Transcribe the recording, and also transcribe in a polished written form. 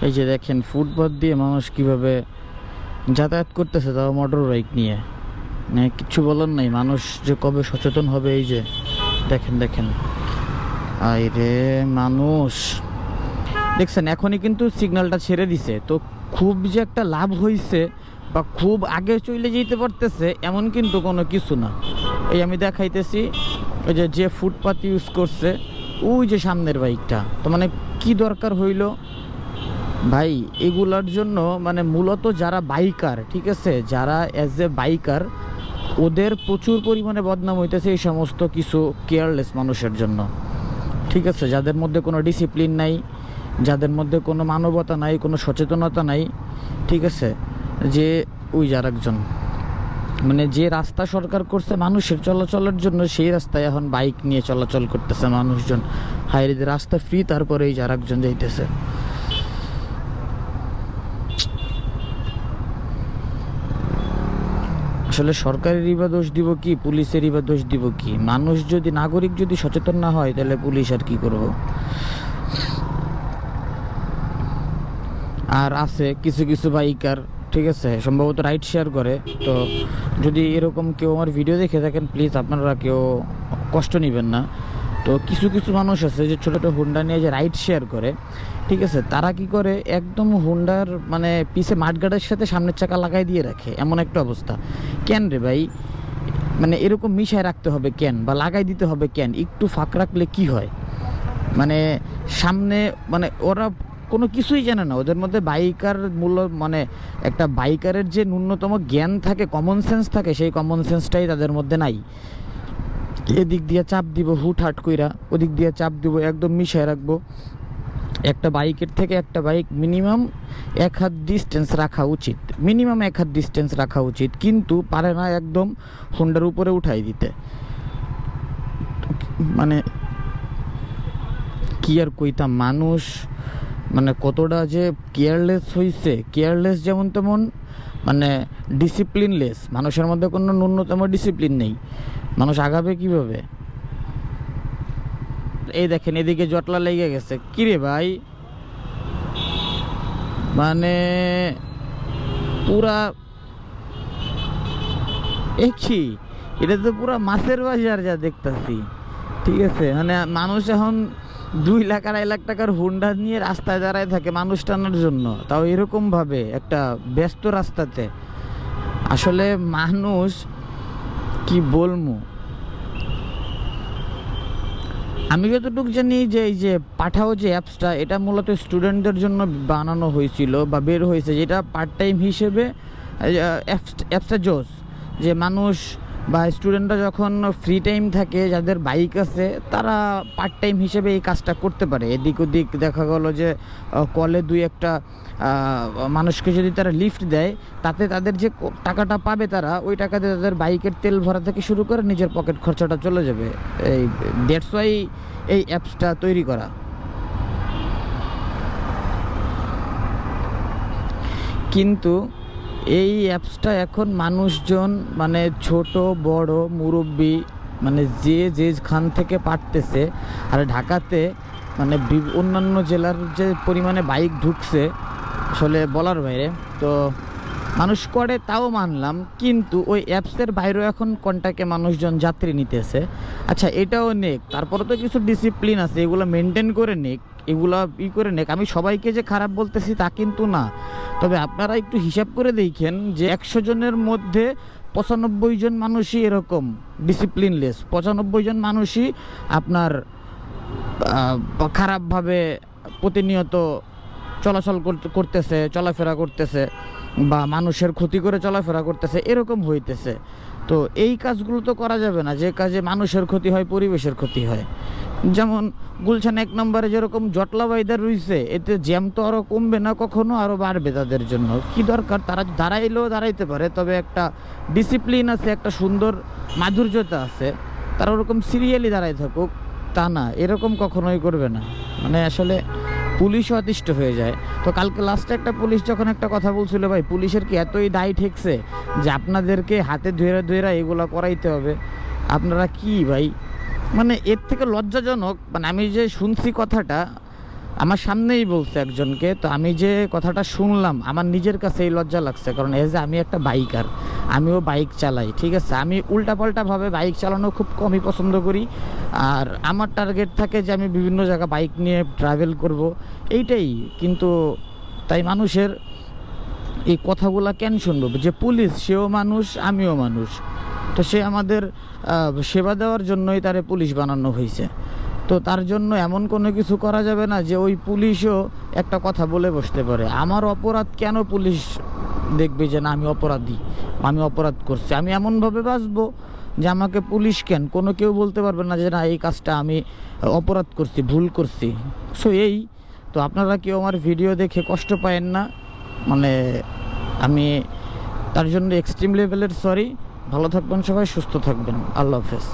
এই যে দেখেন ফুটপাত দিয়ে মানুষ কিভাবে যাতায়াত করতেছে, তাও মোটর বাইক নিয়ে। মানে কিচ্ছু বলার নাই, মানুষ যে কবে সচেতন হবে। এই যে দেখেন দেখেন, আরে মানুষ দেখছেন এখনই কিন্তু সিগন্যালটা ছেড়ে দিছে, তো খুব যে একটা লাভ হয়েছে বা খুব আগে চলে যেতে পারতেছে এমন কিন্তু কোনো কিছু না। এই আমি দেখাইতেছি, ওই যে ফুটপাত ইউজ করছে ওই যে সামনের বাইকটা, তো মানে কি দরকার হইল ভাই এগুলার জন্য? মানে মূলত যারা বাইকার, ঠিক আছে, যারা অ্যাজ এ বাইকার, ওদের প্রচুর পরিমাণে বদনাম হইতেছে এই সমস্ত কিছু কেয়ারলেস মানুষের জন্য, ঠিক আছে, যাদের মধ্যে কোনো ডিসিপ্লিন নাই, যাদের মধ্যে কোনো মানবতা নাই, কোনো সচেতনতা নাই, ঠিক আছে। যে ওই যার একজন মানে যে রাস্তা সরকার করছে মানুষের চলাচলের জন্য, সেই রাস্তায় এখন বাইক নিয়ে চলাচল করতেছে মানুষজন। হাইরে যে রাস্তা ফ্রি, তারপরে এই যার একজন যাইতেছে। আসলে সরকারেরই বা দোষ দিব কি, পুলিশেরই বা দোষ দিব কি? মানুষ যদি, নাগরিক যদি সচেতন না হয় তাহলে পুলিশ আর কি করব? আর আছে কিছু কিছু বাইকার, ঠিক আছে, সম্ভবত রাইড শেয়ার করে। তো যদি এরকম কেউ আমার ভিডিও দেখে থাকেন, প্লিজ আপনারা কেউ কষ্ট নেবেন না। তো কিছু কিছু মানুষ আছে যে ছোটো ছোটো হুন্ডা নিয়ে যে রাইড শেয়ার করে, ঠিক আছে, তারা কি করে একদম হুন্ডার মানে পিছে মাঠগার্ডের সাথে সামনের চাকা লাগাই দিয়ে রাখে, এমন একটা অবস্থা। কেন রে ভাই? মানে এরকম মিশায় রাখতে হবে কেন, বা লাগাই দিতে হবে কেন? একটু ফাঁক রাখলে কি হয়? মানে সামনে মানে ওরা কোনো কিছুই জানে না, ওদের মধ্যে বাইকার মূল্য মানে একটা বাইকারের যে ন্যূনতম জ্ঞান থাকে, কমন সেন্স থাকে, সেই কমন সেন্সটাই তাদের মধ্যে নাই। এদিক দিয়ে চাপ দিব হুটহাট কইরা, ওদিক দিয়ে চাপ দিব, একদম মিশায় রাখবো। একটা বাইকের থেকে একটা বাইক মিনিমাম 1 হাত ডিস্টেন্স রাখা উচিত, মিনিমাম 1 হাত ডিস্টেন্স রাখা উচিত, কিন্তু পারে না একদম হোন্ডার উপরে উঠাই দিতে। মানে কি আর কইতাম, মানুষ মানে কতটা যে কেয়ারলেস হইছে, কেয়ারলেস যেমন তেমন মানে ডিসিপ্লিনলেস, মানুষের মধ্যে কোনো ন্যূনতম ডিসিপ্লিন নেই। মানুষ আগাবে কিভাবে? এই দেখেন এদিকে জটলা লেগে গেছে, কিরে ভাই, মানে পুরা একই, এটা তো পুরা মাছের বাজার যা দেখতেছি, ঠিক আছে। মানে মানুষ এখন 2 লাখ 2.5 লাখ টাকার হুন্ডা নিয়ে রাস্তায় দাঁড়ায় থাকে মানুষ টানার জন্য, তাও এরকম ভাবে একটা ব্যস্ত রাস্তাতে। আসলে মানুষ কি বলবো, আমি যতটুকু জানি যে এই যে পাঠাও যে অ্যাপসটা, এটা মূলত স্টুডেন্টদের জন্য বানানো হয়েছিল বা বের হয়েছে, যেটা পার্ট টাইম হিসেবে অ্যাপসটা জোস, যে মানুষ বা স্টুডেন্টরা যখন ফ্রি টাইম থাকে, যাদের বাইক আছে, তারা পার্ট টাইম হিসেবে এই কাজটা করতে পারে। এদিক ওদিক দেখা গেল যে কলে 2-1টা মানুষকে যদি তারা লিফট দেয়, তাতে তাদের যে টাকাটা পাবে, তারা ওই টাকাতে তাদের বাইকের তেল ভরা থেকে শুরু করে নিজের পকেট খরচাটা চলে যাবে। এই দ্যাটস ওয়াই এই অ্যাপসটা তৈরি করা। কিন্তু এই অ্যাপসটা এখন মানুষজন মানে ছোট বড় মুরব্বি মানে যে যেখান থেকে পারতেছে, আর ঢাকাতে মানে অন্যান্য জেলার যে পরিমাণে বাইক ঢুকছে আসলে বলার বাইরে। তো মানুষ করে তাও মানলাম, কিন্তু ওই অ্যাপসের বাইরেও এখন কন্টাক্টে মানুষজন যাত্রী নিতেছে। আচ্ছা এটাও নেক, তারপরে তো কিছু ডিসিপ্লিন আছে, এগুলো মেনটেন করে নেক, এগুলা করে নেক। আমি সবাইকে যে খারাপ বলতেছি তা কিন্তু না, তবে আপনারা একটু হিসাব করে দেখেন যে 100 জনের মধ্যে 95 জন মানুষই এরকম ডিসিপ্লিনলেস, 95 জন মানুষই আপনার খারাপভাবে প্রতিনিয়ত চলাচল করতেছে, চলাফেরা করতেছে, বা মানুষের ক্ষতি করে চলাফেরা করতেছে, এরকম হইতেছে। তো এই কাজগুলো তো করা যাবে না, যে কাজে মানুষের ক্ষতি হয়, পরিবেশের ক্ষতি হয়। যেমন গুলশান 1 নম্বরে যেরকম জটলা বাইদার রয়েছে, এতে জ্যাম তো আরও কমবে না, কখনো আরও বাড়বে। তাদের জন্য কি দরকার, তারা দাঁড়াইলেও দাঁড়াইতে পারে, তবে একটা ডিসিপ্লিন আছে, একটা সুন্দর মাধুর্যতা আছে, তারা ওরকম সিরিয়ালি দাঁড়াই থাকুক, তা না, এরকম কখনোই করবে না। মানে আসলে পুলিশও অতিষ্ঠ হয়ে যায়। তো কালকে লাস্টে একটা পুলিশ যখন একটা কথা বলছিল, ভাই পুলিশের কি এতই দায় ঠেকছে যে আপনাদেরকে হাতে ধরে ধরে এগুলো করাইতে হবে? আপনারা কি ভাই, মানে এর থেকে লজ্জাজনক, মানে আমি যে শুনছি কথাটা, আমার সামনেই বলছে একজনকে। তো আমি যে কথাটা শুনলাম আমার নিজের কাছেই লজ্জা লাগছে, কারণ এজ আমি একটা বাইকার, আমিও বাইক চালাই, ঠিক আছে। আমি উল্টাপাল্টাভাবে বাইক চালানো খুব কমই পছন্দ করি, আর আমার টার্গেট থাকে যে আমি বিভিন্ন জায়গা বাইক নিয়ে ট্রাভেল করব, এইটাই। কিন্তু তাই মানুষের এই কথাগুলা কেন শুনবো? যে পুলিশ, সেও মানুষ, আমিও মানুষ, তো সে আমাদের সেবা দেওয়ার জন্যই তারে পুলিশ বানানো হয়েছে। তো তার জন্য এমন কোনো কিছু করা যাবে না যে ওই পুলিশও একটা কথা বলে বসতে পারে। আমার অপরাধ কেন পুলিশ দেখবে যে না আমি অপরাধী, আমি অপরাধ করছি? আমি এমনভাবে বাঁচবো যে আমাকে পুলিশ কেন কোনো কেউ বলতে পারবে না যে না এই কাজটা আমি অপরাধ করছি, ভুল করছি। সো এই তো আপনারা কেউ আমার ভিডিও দেখে কষ্ট পায়েন না, মানে আমি তার জন্য এক্সট্রিম লেভেলের সরি। ভালো থাকবেন সবাই, সুস্থ থাকবেন, আল্লাহ হাফেজ।